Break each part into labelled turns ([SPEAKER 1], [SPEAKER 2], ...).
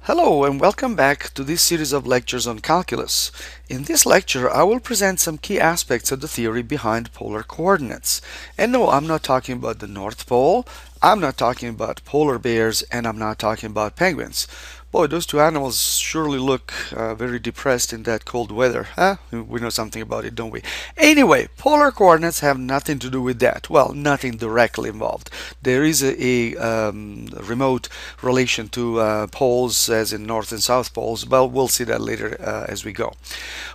[SPEAKER 1] Hello and welcome back to this series of lectures on calculus. In this lecture, I will present some key aspects of the theory behind polar coordinates. And no, I'm not talking about the North Pole, I'm not talking about polar bears, and I'm not talking about penguins. Boy, those two animals surely look very depressed in that cold weather, huh? We know something about it, don't we? Anyway, polar coordinates have nothing to do with that. Well, nothing directly involved. There is a remote relation to poles, as in North and South poles, but we'll see that later as we go.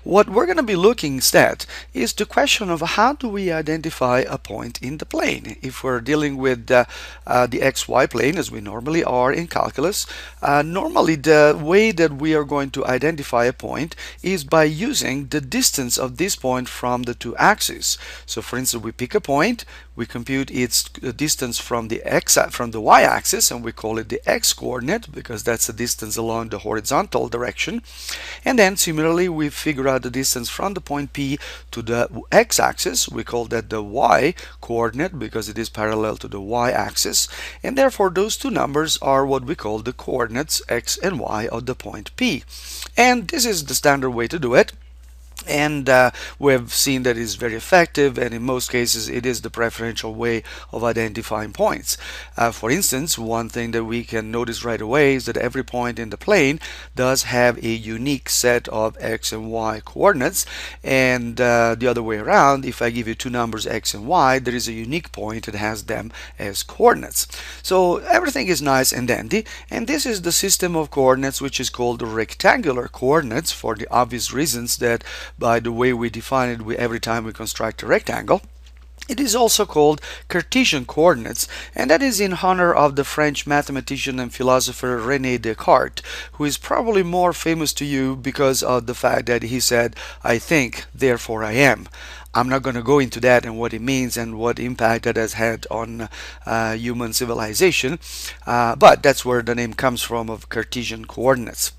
[SPEAKER 1] What we're going to be looking instead is the question of how do we identify a point in the plane. If we're dealing with the xy plane, as we normally are in calculus, normally the way that we are going to identify a point is by using the distance of this point from the two axes. So for instance, we pick a point, we compute its distance from the y-axis, and we call it the x-coordinate because that's the distance along the horizontal direction. And then similarly, we figure out the distance from the point P to the x-axis. We call that the y-coordinate because it is parallel to the y-axis. And therefore, those two numbers are what we call the coordinates x and y of the point P. And this is the standard way to do it. And we've seen that it's very effective, and in most cases it is the preferential way of identifying points. For instance, one thing that we can notice right away is that every point in the plane does have a unique set of x and y coordinates, and the other way around, if I give you two numbers x and y, there is a unique point that has them as coordinates. So everything is nice and dandy, and this is the system of coordinates which is called the rectangular coordinates for the obvious reasons that by the way we define it every time we construct a rectangle. It is also called Cartesian coordinates, and that is in honor of the French mathematician and philosopher René Descartes, who is probably more famous to you because of the fact that he said, "I think, therefore I am." I'm not going to go into that and what it means and what impact that has had on human civilization, but that's where the name comes from of Cartesian coordinates.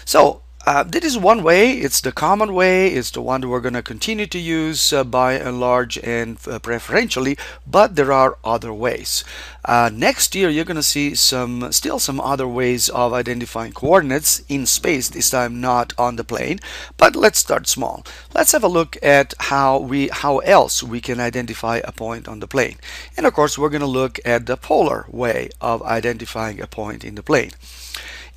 [SPEAKER 1] So, that is one way. It's the common way. It's the one that we're going to continue to use by and large and preferentially, but there are other ways. Next year you're going to see still some other ways of identifying coordinates in space, this time not on the plane, but let's start small. Let's have a look at how else we can identify a point on the plane. And of course we're going to look at the polar way of identifying a point in the plane.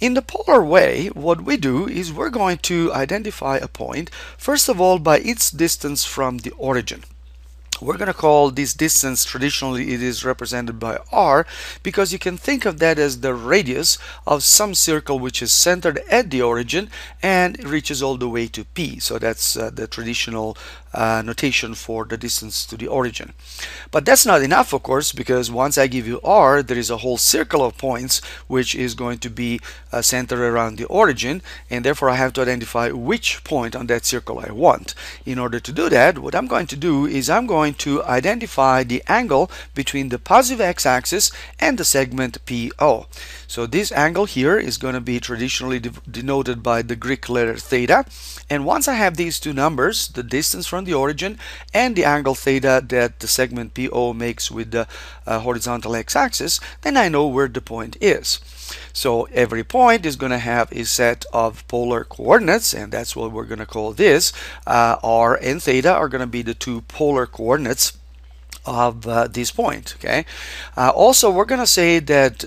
[SPEAKER 1] In the polar way, what we do is we're going to identify a point, first of all, by its distance from the origin. We're going to call this distance, traditionally it is represented by r, because you can think of that as the radius of some circle which is centered at the origin and reaches all the way to p. So that's the traditional notation for the distance to the origin. But that's not enough, of course, because once I give you r, there is a whole circle of points which is going to be centered around the origin, and therefore I have to identify which point on that circle I want. In order to do that, what I'm going to do is I'm going to identify the angle between the positive x-axis and the segment PO. So this angle here is going to be traditionally denoted by the Greek letter theta, and once I have these two numbers, the distance from the origin and the angle theta that the segment PO makes with the horizontal x-axis, then I know where the point is. So every point is going to have a set of polar coordinates, and that's what we're going to call this. R and theta are going to be the two polar coordinates of this point. Okay. Also, we're going to say that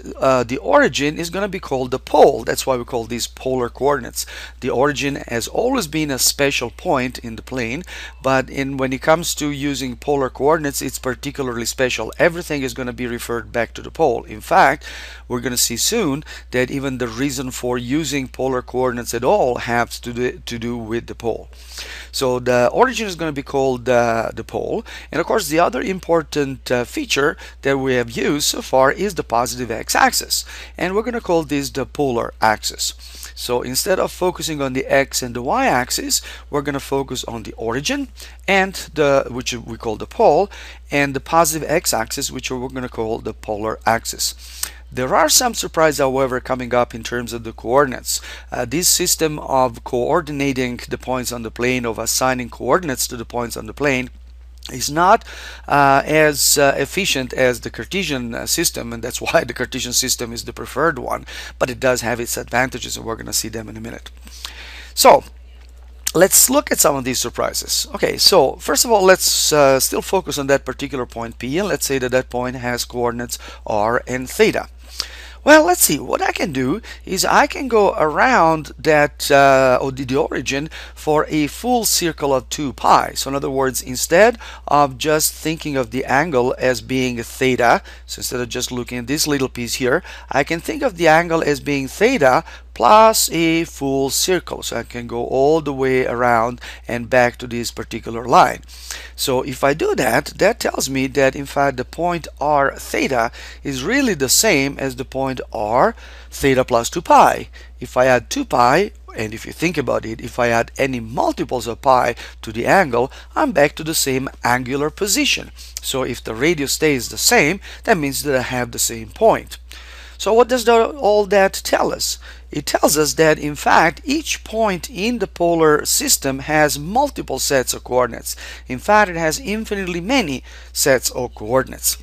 [SPEAKER 1] the origin is going to be called the pole. That's why we call these polar coordinates. The origin has always been a special point in the plane, but when it comes to using polar coordinates, it's particularly special. Everything is going to be referred back to the pole. In fact, we're going to see soon that even the reason for using polar coordinates at all has to do with the pole. So the origin is going to be called the pole, and of course the other important feature that we have used so far is the positive x-axis, and we're going to call this the polar axis. So instead of focusing on the x and the y-axis, we're going to focus on the origin and which we call the pole, and the positive x-axis, which we're going to call the polar axis. There are some surprises, however, coming up in terms of the coordinates. This system of coordinating the points on the plane, of assigning coordinates to the points on the plane, is not as efficient as the Cartesian system, and that's why the Cartesian system is the preferred one, but it does have its advantages, and we're going to see them in a minute. So let's look at some of these surprises. Okay, so first of all, let's still focus on that particular point P, and let's say that that point has coordinates r and theta. Well, let's see. What I can do is I can go around that or the origin for a full circle of 2 pi. So in other words, instead of just thinking of the angle as being theta, so instead of just looking at this little piece here, I can think of the angle as being theta plus a full circle. So I can go all the way around and back to this particular line. So if I do that, that tells me that in fact the point r theta is really the same as the point r theta plus 2 pi. If I add 2 pi, and if you think about it, if I add any multiples of pi to the angle, I'm back to the same angular position. So if the radius stays the same, that means that I have the same point. So what does all that tell us? It tells us that in fact each point in the polar system has multiple sets of coordinates. In fact, it has infinitely many sets of coordinates.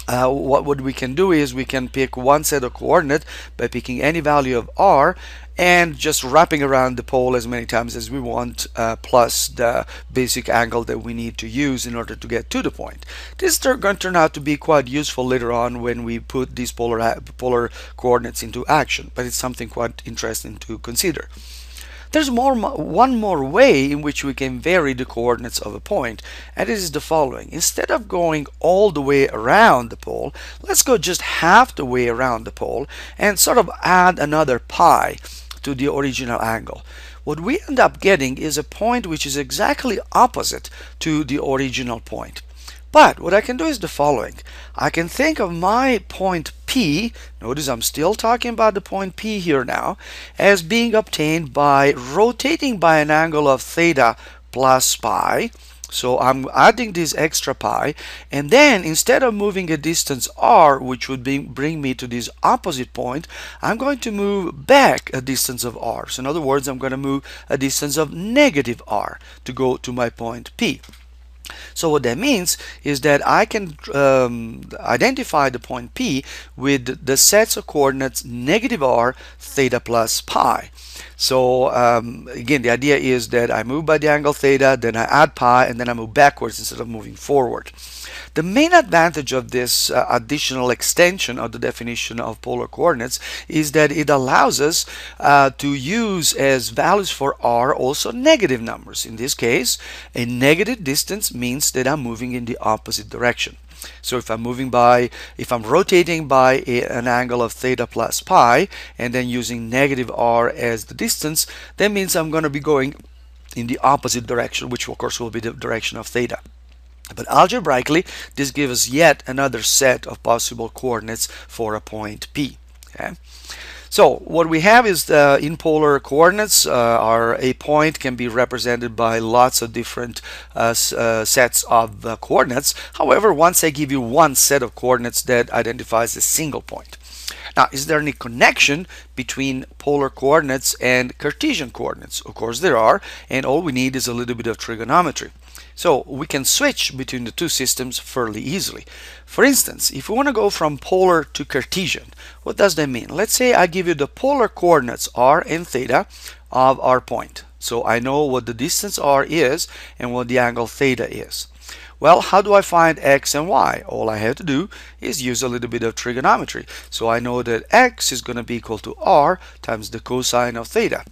[SPEAKER 1] What we can do is we can pick one set of coordinate by picking any value of r and just wrapping around the pole as many times as we want, plus the basic angle that we need to use in order to get to the point. This is going to turn out to be quite useful later on when we put these polar coordinates into action, but it's something quite interesting to consider. There's one more way in which we can vary the coordinates of a point, and it is the following. Instead of going all the way around the pole, let's go just half the way around the pole and sort of add another pi to the original angle. What we end up getting is a point which is exactly opposite to the original point. But what I can do is the following. I can think of my point P, notice I'm still talking about the point P here now, as being obtained by rotating by an angle of theta plus pi. So I'm adding this extra pi, and then instead of moving a distance r, which would bring me to this opposite point, I'm going to move back a distance of r. So in other words, I'm going to move a distance of negative r to go to my point P. So what that means is that I can identify the point P with the sets of coordinates negative r, theta plus pi. So again, the idea is that I move by the angle theta, then I add pi, and then I move backwards instead of moving forward. The main advantage of this additional extension of the definition of polar coordinates is that it allows us to use as values for r also negative numbers. In this case, a negative distance means that I'm moving in the opposite direction. So if I'm rotating by an angle of theta plus pi and then using negative r as the distance, that means I'm going to be going in the opposite direction, which of course will be the direction of theta. But algebraically, this gives us yet another set of possible coordinates for a point P. Okay? So what we have is in polar coordinates, a point can be represented by lots of different sets of coordinates. However, once I give you one set of coordinates that identifies a single point. Now, is there any connection between polar coordinates and Cartesian coordinates? Of course there are, and all we need is a little bit of trigonometry. So we can switch between the two systems fairly easily. For instance, if we want to go from polar to Cartesian, what does that mean? Let's say I give you the polar coordinates r and theta of our point. So I know what the distance r is and what the angle theta is. Well, how do I find x and y? All I have to do is use a little bit of trigonometry. So I know that x is going to be equal to r times the cosine of theta.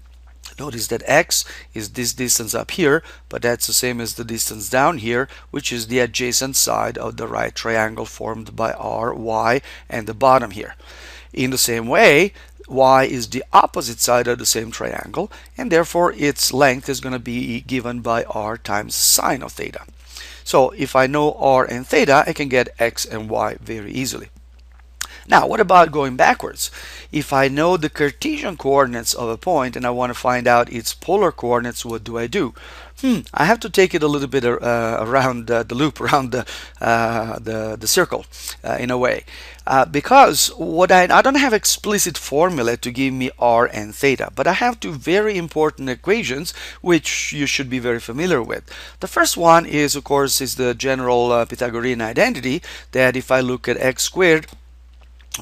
[SPEAKER 1] Notice that x is this distance up here, but that's the same as the distance down here, which is the adjacent side of the right triangle formed by r, y, and the bottom here. In the same way, y is the opposite side of the same triangle, and therefore its length is going to be given by r times sine of theta. So if I know r and theta, I can get x and y very easily. Now, what about going backwards? If I know the Cartesian coordinates of a point and I want to find out its polar coordinates, what do I do? I have to take it a little bit around the loop, around the circle, in a way, because I don't have explicit formula to give me r and theta, but I have two very important equations which you should be very familiar with. The first one is, of course, is the general Pythagorean identity that if I look at x squared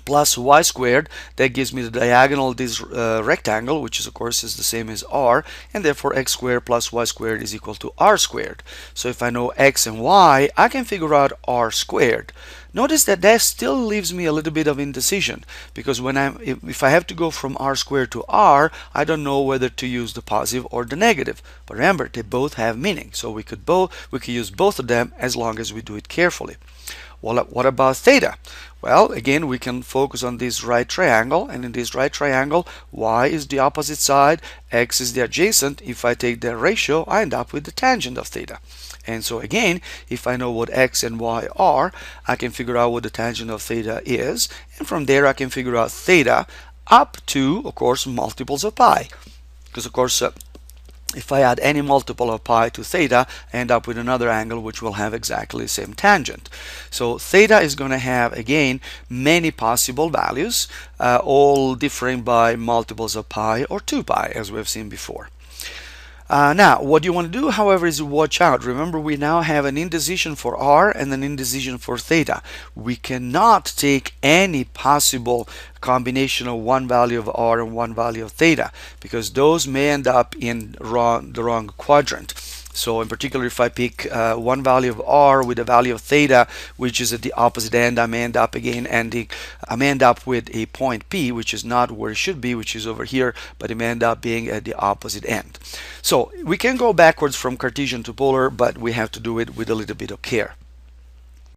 [SPEAKER 1] plus y squared, that gives me the diagonal of this rectangle, which is of course is the same as r, and therefore x squared plus y squared is equal to r squared. So if I know x and y, I can figure out r squared. Notice that that still leaves me a little bit of indecision, because if I have to go from r squared to r, I don't know whether to use the positive or the negative. But remember, they both have meaning, so we could use both of them as long as we do it carefully. Well, what about theta? Well, again, we can focus on this right triangle, and in this right triangle, y is the opposite side, x is the adjacent. If I take their ratio, I end up with the tangent of theta. And so again, if I know what x and y are, I can figure out what the tangent of theta is, and from there I can figure out theta up to, of course, multiples of pi. Because, of course, if I add any multiple of pi to theta, I end up with another angle which will have exactly the same tangent. So theta is going to have, again, many possible values, all differing by multiples of pi or 2 pi, as we've seen before. Now, what you want to do, however, is watch out. Remember, we now have an indecision for r and an indecision for theta. We cannot take any possible combination of one value of r and one value of theta, because those may end up in the wrong quadrant. So in particular, if I pick one value of r with a value of theta, which is at the opposite end, I may end up with a point P, which is not where it should be, which is over here, but it may end up being at the opposite end. So we can go backwards from Cartesian to polar, but we have to do it with a little bit of care.